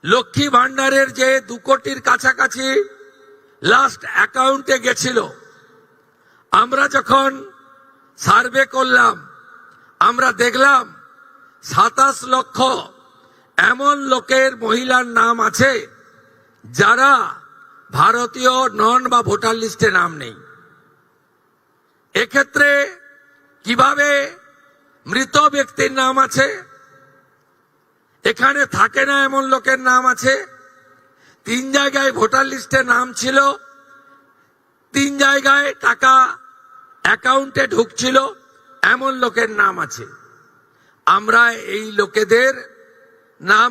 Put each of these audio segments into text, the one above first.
লক্ষ্মী ভান্ডারের যে 2 কোটির কাছাকাছি লাস্ট অ্যাকাউন্টে গেছিল, আমরা যখন সার্ভে করলাম আমরা দেখলাম 27 লক্ষ এমন লোকের মহিলার নাম আছে যারা ভারতীয় নন বা ভোটার লিস্টে নাম নেই। এক্ষেত্রে কিভাবে মৃত ব্যক্তির নাম আছে, এখানে থাকে না এমন লোকের নাম আছে, 3 জায়গায় ভোটার লিস্টে নাম ছিল, 3 জায়গায় টাকা অ্যাকাউন্টে ঢুকছিল এমন লোকের নাম আছে। আমরা এই লোকেদের নাম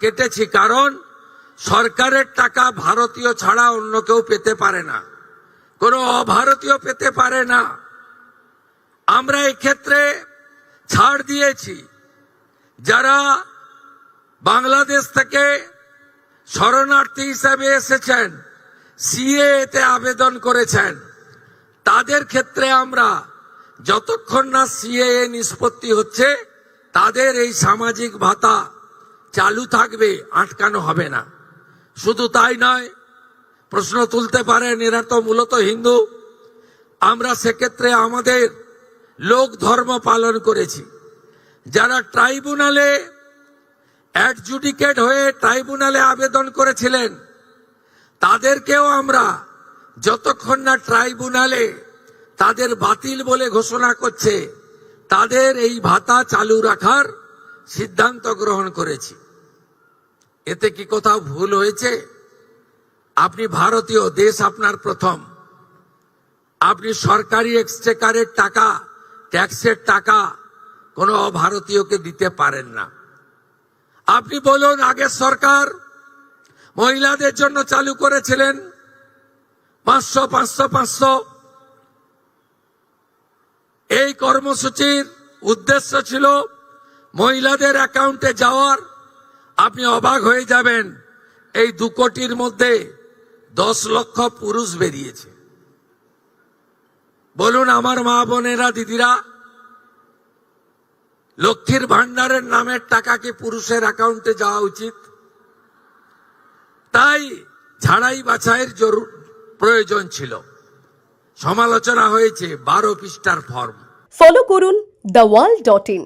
কেটেছি, কারণ সরকারের টাকা ভারতীয় ছাড়া অন্য কেউ পেতে পারে না, কোনো অভারতীয় পেতে পারে না। আমরা এক্ষেত্রে ছাড় দিয়েছি। যারা বাংলাদেশ থেকে শরণার্থী হিসাবে এসেছেন, সিএএতে আবেদন করেছেন, তাদের ক্ষেত্রে আমরা যতক্ষণ না সিএএ নিষ্পত্তি হচ্ছে তাদের এই সামাজিক ভাতা চালু থাকবে, আটকানো হবে না। শুধু তাই নয়, প্রশ্ন তুলতে পারেন এরা তো মূলত হিন্দু। আমরা সেক্ষেত্রে আমাদের লোক ধর্ম পালন করেছি। যারা ট্রাইব্যুনালে অ্যাডজুডিকেট হয়ে ট্রাইব্যুনালে আবেদন করেছিলেন তাদেরকেও আমরা যতক্ষণ না ট্রাইব্যুনালে তাদের বাতিল বলে ঘোষণা করছে তাদের এই ভাতা চালু রাখার সিদ্ধান্ত গ্রহণ করেছি। এতে কি কোথাও ভুল হয়েছে? আপনি ভারতীয়, দেশ আপনার প্রথম। আপনি সরকারি এক্সচেকারের টাকা, ট্যাক্সের টাকা কোনো অভারতীয়কে দিতে পারেন না। আপনি বলুন, আগের সরকার মহিলাদের জন্য চালু করেছিলেন 500 500 500। এই কর্মসূচির উদ্দেশ্য ছিল মহিলাদের অ্যাকাউন্টে যাওয়ার। আপনি অবাক হয়ে যাবেন, এই 2 কোটির মধ্যে 10 লক্ষ পুরুষ বেরিয়েছে। বলুন আমার মা বোনেরা, দিদিরা, লক্ষ্মীর ভান্ডারের নামের টাকা কি পুরুষের অ্যাকাউন্টে যাওয়া উচিত? তাই ছাড়াই বাছাইয়ের প্রয়োজন ছিল। সমালোচনা হয়েছে 12 পৃষ্ঠার ফর্ম। ফলো করুন theworld.in।